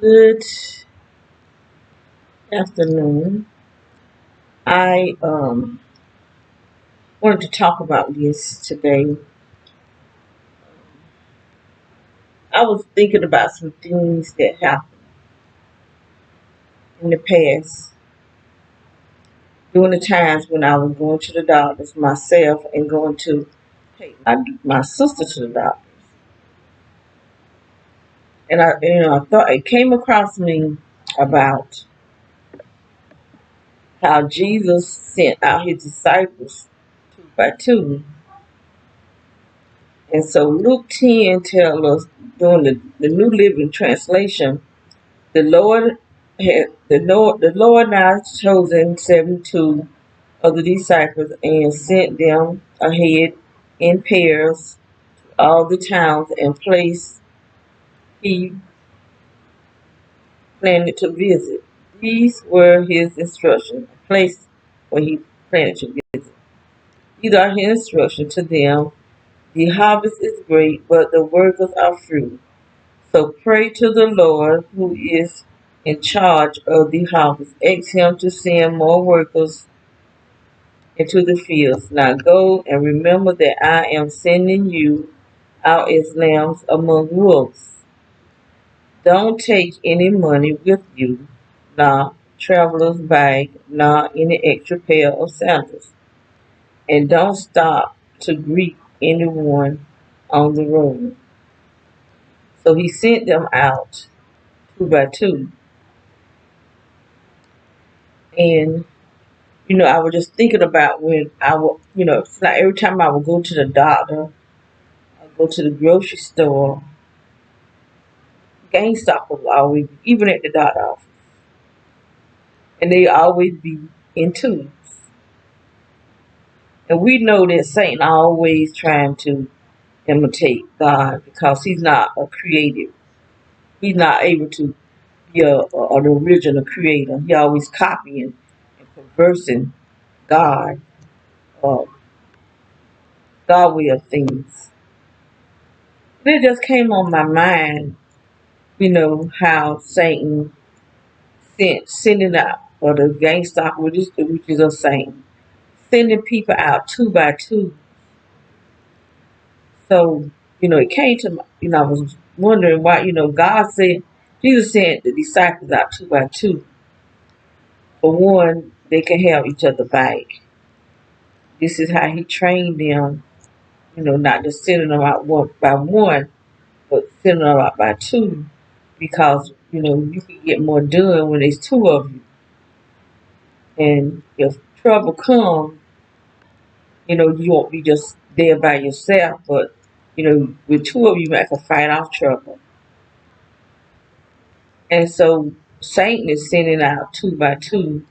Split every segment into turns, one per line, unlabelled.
Good afternoon. I wanted to talk about this today. I was thinking about some things that happened in the past during the times when I was going to the doctors myself and going to take my sister to the doctor. And I thought it came across me about how Jesus sent out his disciples two by two. And so Luke 10 tells us during the New Living Translation, the Lord now chosen 72 of the disciples and sent them ahead in pairs to all the towns and places he planned to visit. These were his instructions, a place where he planned to visit. These are his instructions to them. The harvest is great, but the workers are few. So pray to the Lord who is in charge of the harvest. Ask him to send more workers into the fields. Now go and remember that I am sending you out as lambs among wolves. Don't take any money with you, nor traveler's bag, nor any extra pair of sandals. And don't stop to greet anyone on the road. So he sent them out two by two. And I was just thinking about when I would, it's like every time I would go to the doctor, I go to the grocery store, gang stalkers would always be, even at the doctor office, and they always be in twos. And we know that Satan always trying to imitate God because he's not a creative. He's not able to be an original creator. He always copying and perversing God, uh, God way of things. And it just came on my mind, how Satan sending out, or the gang stalker, which is a Satan, sending people out two by two. So, it came to my, I was wondering why, God said, Jesus sent the disciples out two by two. For one, they can have each other back. This is how he trained them, not just sending them out one by one, but sending them out by two, because, you can get more done when there's two of you. And if trouble comes, you won't be just there by yourself, but, with two of you, you can fight off trouble. And so Satan is sending out two by two,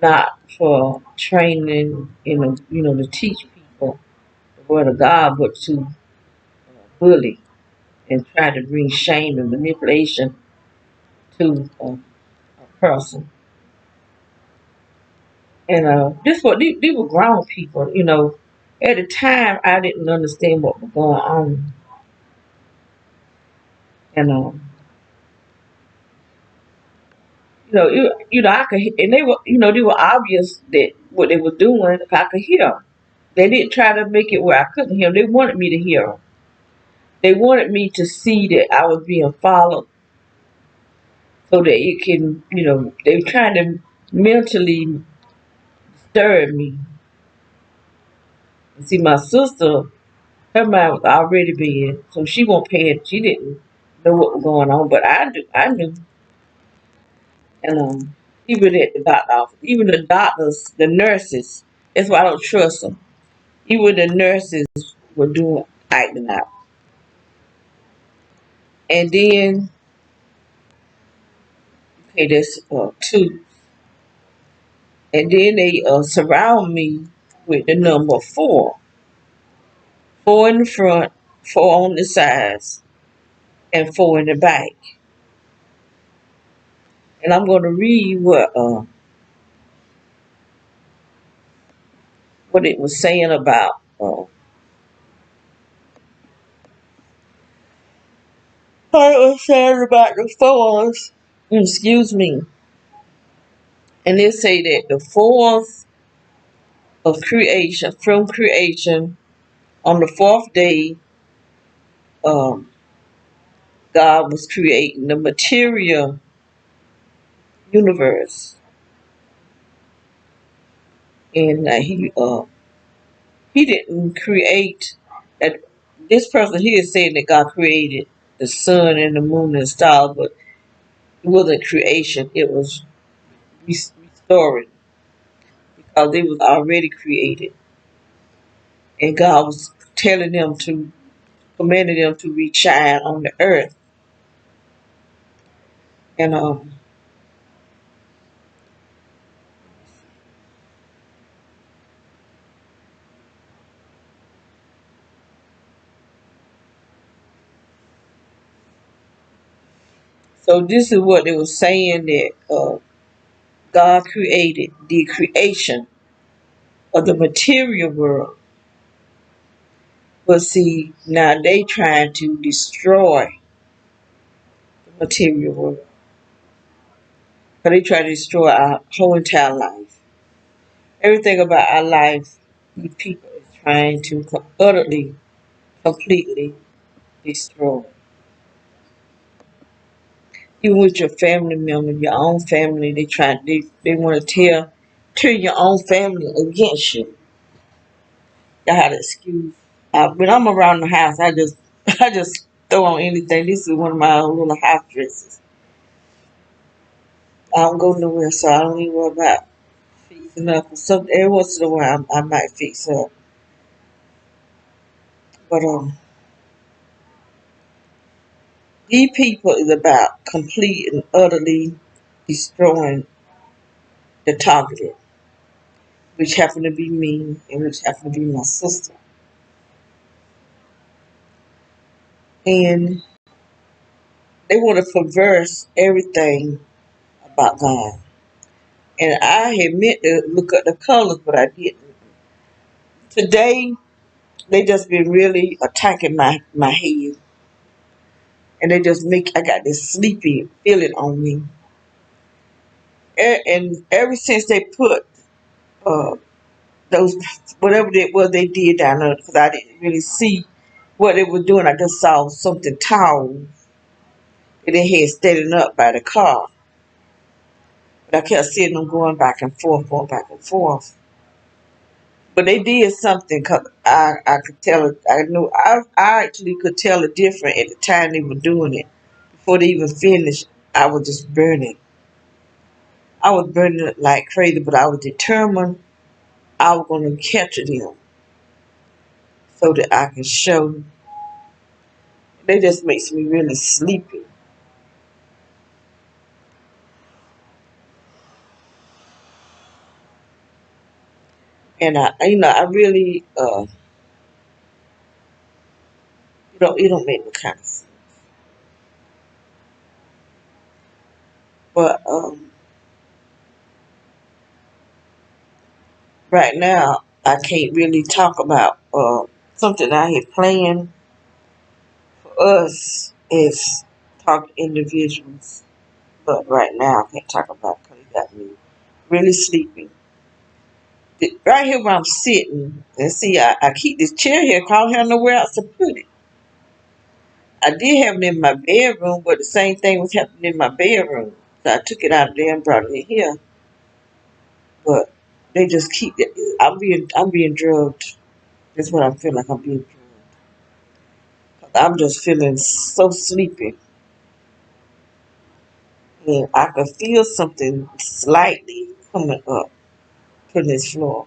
not for training, to teach people the word of God, but to bully and try to bring shame and manipulation to a person. And this what these were grown people, At the time, I didn't understand what was going on, and I could, and they were obvious that what they were doing. I could hear. They didn't try to make it where I couldn't hear them. They wanted me to hear them. They wanted me to see that I was being followed, so that it can, they were trying to mentally disturb me. And see, my sister, her mind was already bad, so she won't pay it. She didn't know what was going on, but I do. I knew, and even at the doctor office, even the doctors, the nurses. That's why I don't trust them. Even the nurses were doing acting out, and then okay, there's two, and then they surround me with the number four, four in the front, four on the sides, and four in the back. And I'm going to read what it was saying about I was saying about the force. Excuse me. And they say that the force of creation, from creation, on the fourth day, um, God was creating the material universe, and he didn't create that. This person here is saying that God created the sun and the moon and stars, but it wasn't creation. It was restoring because they was already created, and God was telling them to commanded them to reshine on the earth, and so this is what they were saying that God created the creation of the material world. But see, now they trying to destroy the material world. Because they try to destroy our whole entire life. Everything about our life, these people is trying to utterly, completely destroy. Even with your family member, your own family, they want to turn your own family against you. I had an excuse. When I'm around the house, I just throw on anything. This is one of my little house dresses. I don't go nowhere, so I don't even worry about fixing up. So every once in a while, I might fix up. But these people is about complete and utterly destroying the targeted, which happened to be me and which happened to be my sister. And they want to perverse everything about God. And I had meant to look at the colors, but I didn't. Today, they just been really attacking my head. And they just make, I got this sleepy feeling on me. And ever since they put uh, those, whatever it was they did down there, because I didn't really see what they were doing. I just saw something tall that they had standing up by the car. But I kept seeing them going back and forth, going back and forth. But they did something because I could tell it. I knew I actually could tell it different at the time they were doing it. Before they even finished, I was just burning. I was burning it like crazy, but I was determined I was going to capture them so that I can show. They just makes me really sleepy, and I really, it don't make no kind of sense. But right now, I can't really talk about something I had planned for us as talk individuals. But right now, I can't talk about it because it got me really sleepy. Right here where I'm sitting, and see, I keep this chair here, 'cause I don't have nowhere else to put it. I did have it in my bedroom, but the same thing was happening in my bedroom. So I took it out of there and brought it in here. But they just keep it. I'm being drugged. That's what I feel like. I'm being drugged. I'm just feeling so sleepy. And I could feel something slightly coming up from this floor.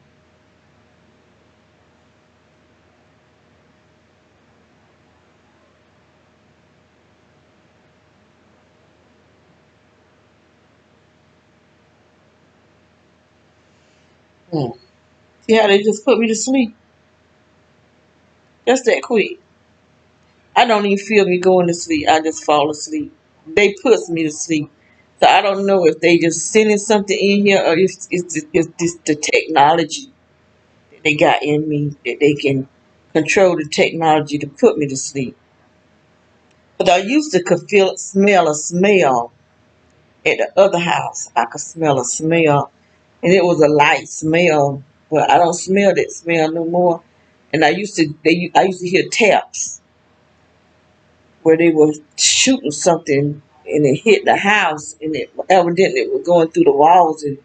Hmm. See how they just put me to sleep? Just that quick. I don't even feel me going to sleep. I just fall asleep. They puts me to sleep. So I don't know if they just sending something in here or if it's this the technology that they got in me that they can control the technology to put me to sleep. But I used to could smell a smell at the other house. I could smell a smell, and it was a light smell, but I don't smell that smell no more. And I used to hear taps where they were shooting something, and it hit the house, and it evidently it was going through the walls, and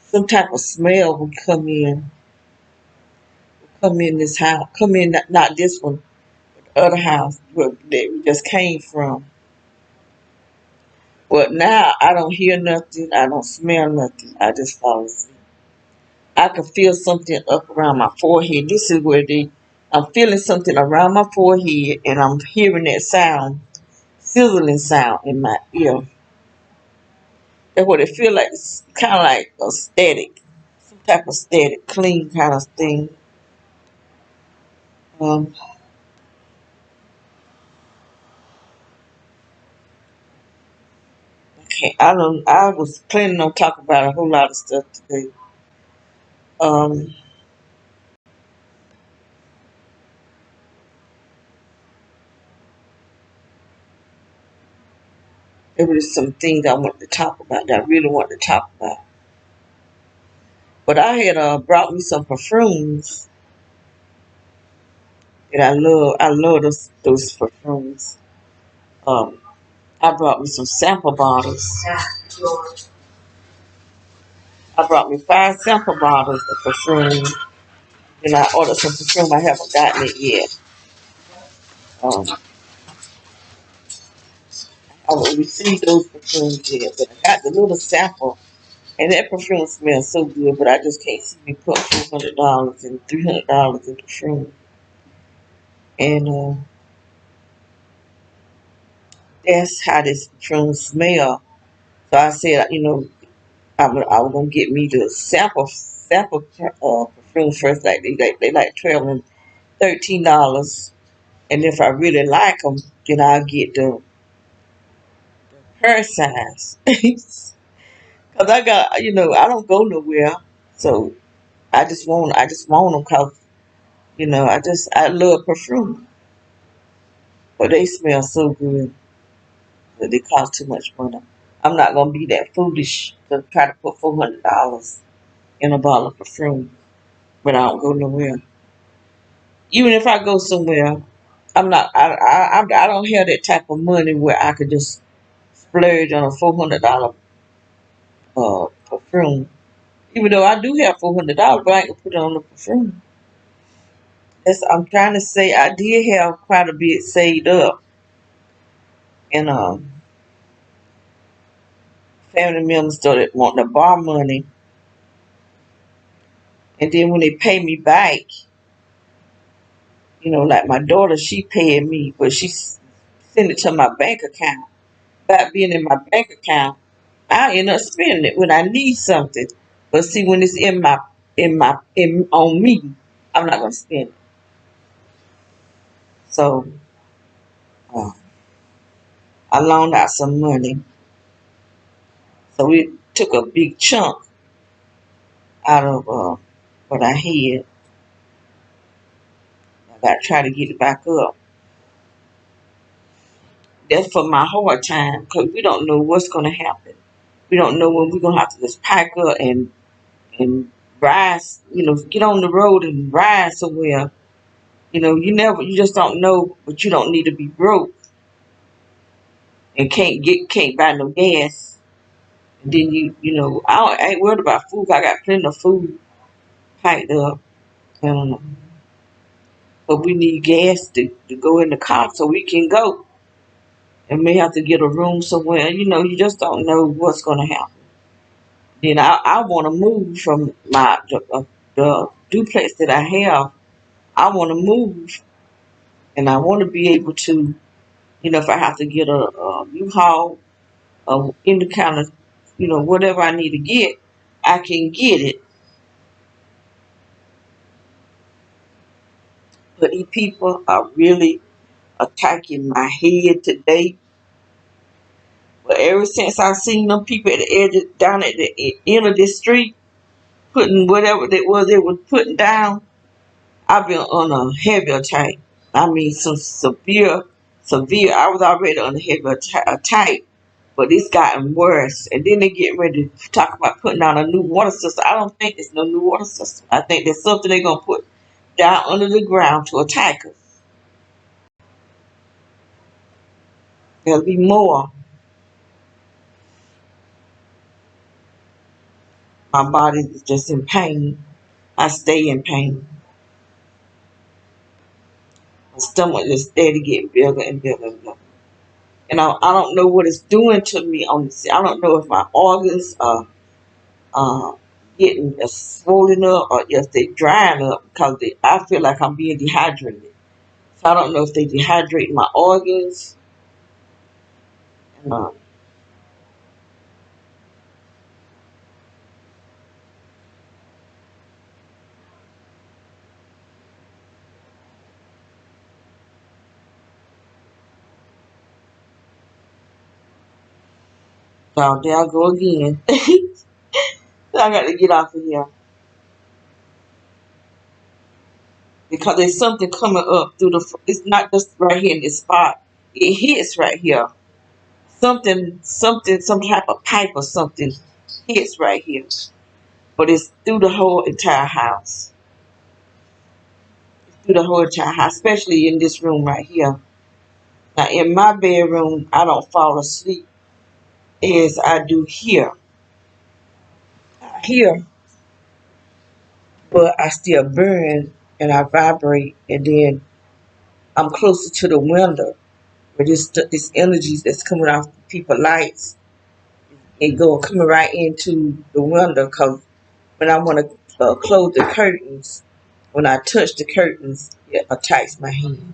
some type of smell would come in this house, come in not this one, but the other house where they just came from. But now I don't hear nothing, I don't smell nothing, I just fall asleep. I can feel something up around my forehead. This is where I'm feeling something around my forehead, and I'm hearing that sound, sizzling sound in my ear. That's what it feel like. It's kind of like a static, some type of static, clean kind of thing. Um, okay, I don't. I was planning on talking about a whole lot of stuff today. Um, there was some things I wanted to talk about that I really wanted to talk about. But I had brought me some perfumes that I love. I love those perfumes. Um, I brought me some sample bottles. I brought me 5 sample bottles of perfume, and I ordered some perfume. I haven't gotten it yet. I haven't received those perfumes yet, but I got the little sample, and that perfume smells so good. But I just can't see me put $400 and $300 in perfume, and that's how this perfume smell. So I said, I was gonna get me the sample perfume first. Like they like $12 and $13. And if I really like them, then I'll get the her size. Cause I got, I don't go nowhere, so I just want them. Cause I love perfume, but they smell so good, but they cost too much money. I'm not gonna be that foolish to try to put $400 in a bottle of perfume, but I don't go nowhere. Even if I go somewhere, I'm not. I don't have that type of money where I could just splurge on a $400 perfume. Even though I do have $400, but I ain't gonna put it on the perfume. I'm trying to say I did have quite a bit saved up, and family members started wanting to borrow money, and then when they pay me back, like my daughter, she paid me, but she sent it to my bank account. By being in my bank account, I end up spending it when I need something. But see, when it's in on me, I'm not gonna spend it. So uh, I loaned out some money. So we took a big chunk out of what I had. I got to try to get it back up. That's for my hard time because we don't know what's going to happen. We don't know when we're going to have to just pack up and rise, get on the road and ride somewhere. You just don't know, but you don't need to be broke and can't buy no gas. And then I ain't worried about food. I got plenty of food packed up. Um, but we need gas to go in the car so we can go. And may have to get a room somewhere. You just don't know what's going to happen. Then I want to move from the duplex that I have. I want to move, and I want to be able to, if I have to get a U-Haul, in the kind of, whatever I need to get, I can get it. But these people are really attacking my head today. But ever since I seen them people at the edge, down at the end of this street, putting whatever they was putting down, I've been on a heavy attack. I mean, some severe. severe. I was already on the heavy attack, but it's gotten worse. And then they get ready to talk about putting out a new water system. I don't think there's no new water system. I think there's something they're gonna put down under the ground to attack us. There'll be more. My body is just in pain. I stay in pain. My stomach is steady getting bigger and bigger and bigger. And I don't know what it's doing to me on this. I don't know if my organs are uh, getting swollen up or if they drying up because I feel like I'm being dehydrated. So I don't know if they dehydrate my organs. Uh, so there I go again. So I got to get off of here because there's something coming up through the. It's not just right here in this spot. It hits right here. Something, some type of pipe or something hits right here. But it's through the whole entire house. Through the whole entire house, especially in this room right here. Now, in my bedroom, I don't fall asleep as I do here. Here, but I still burn and I vibrate, and then I'm closer to the window where this energy that's coming off people's lights, it go coming right into the window. Cause when I want to close the curtains, when I touch the curtains, it attacks my hand.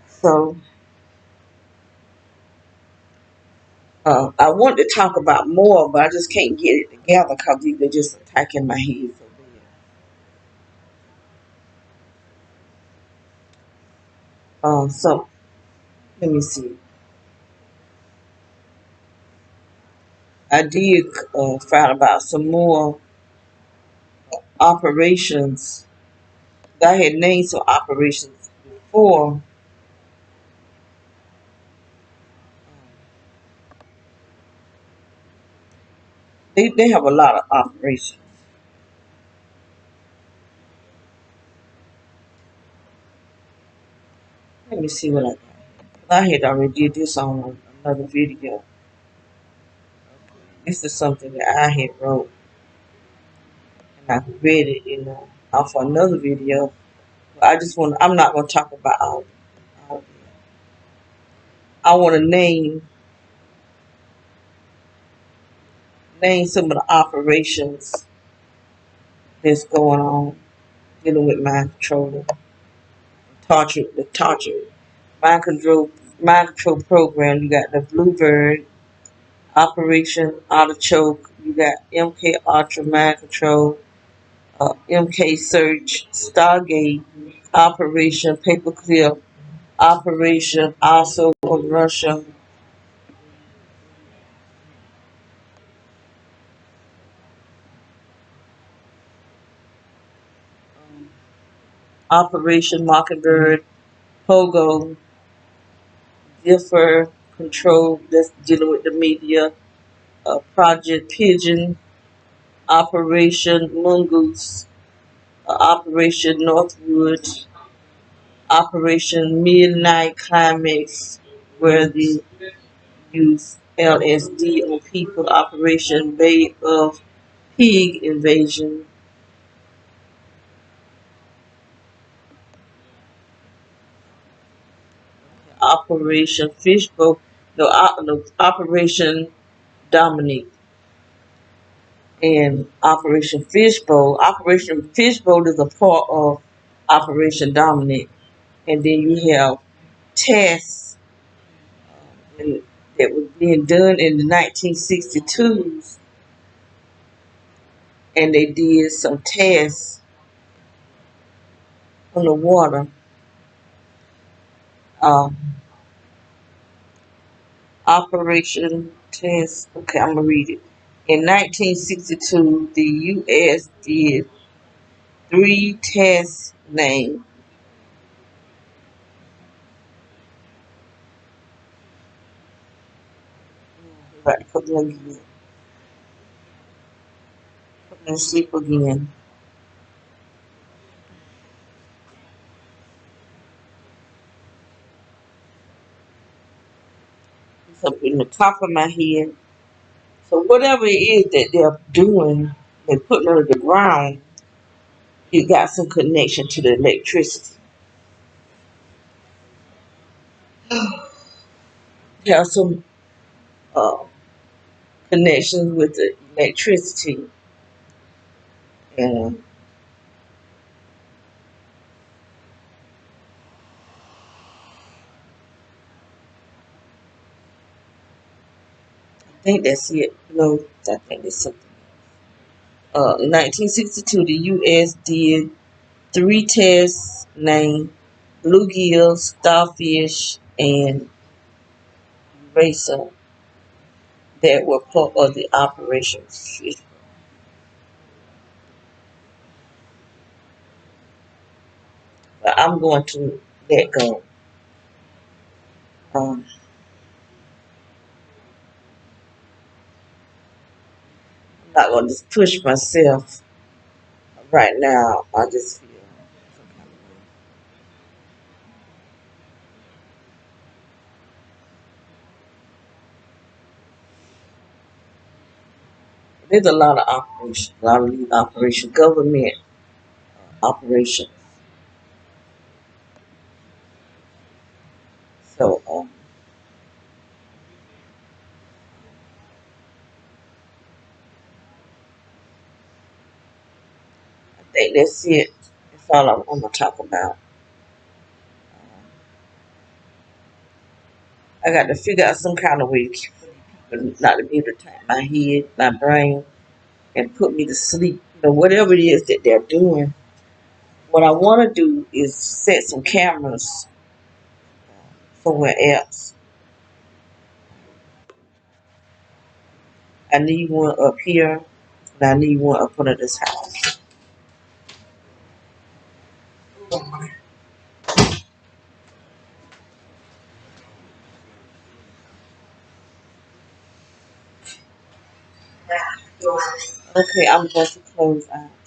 So I want to talk about more, but I just can't get it together because they're just attacking my head so bad. So let me see. I did find about some more operations. I had named some operations before. They have a lot of operations. Let me see what I got. I had already did this on another video. This is something that I had wrote and I read it, off another video. But I just want. I'm not going to talk about all of it. I want to name some of the operations that's going on dealing with mind control, the torture, mind control, mind control program. You got the Bluebird Operation Artichoke. You got MK Ultra Mind Control, MK Search, Stargate, Operation Paperclip, Operation also of Russia, Operation Mockingbird, Pogo, Differ Control, that's dealing with the media, Project Pigeon, Operation Mongoose, Operation Northwood, Operation Midnight Climax, where they use LSD on people, Operation Bay of Pig Invasion, Operation Fishbowl, no, Operation Dominic, and Operation Fishbowl. Operation Fishbowl is a part of Operation Dominic. And then you have tests that was being done in the 1962s, and they did some tests on the water. Um, Operation test. Okay, I'm gonna read it. In 1962, the U.S. did three tests named about to put me again. Put me to sleep again. It's up in the top of my head. So whatever it is that they're doing, they're putting under the ground, it got some connection to the electricity. There are some uh, connections with the electricity, and I think that's it. No, I think there's something. 1962, the U.S. did three tests named bluegill, starfish, and eraser that were part of the Operation Fish. But I'm going to let go. Um, I'm not going to just push myself right now. I just feel some kind of way. There's a lot of operations, a lot of these operations, government operations. So I think that's it. That's all I'm going to talk about. I got to figure out some kind of way to keep people not to be able to tap my head, my brain, and put me to sleep. Whatever it is that they're doing. What I want to do is set some cameras somewhere else. I need one up here, and I need one up under this house. Okay, I'm going to close out.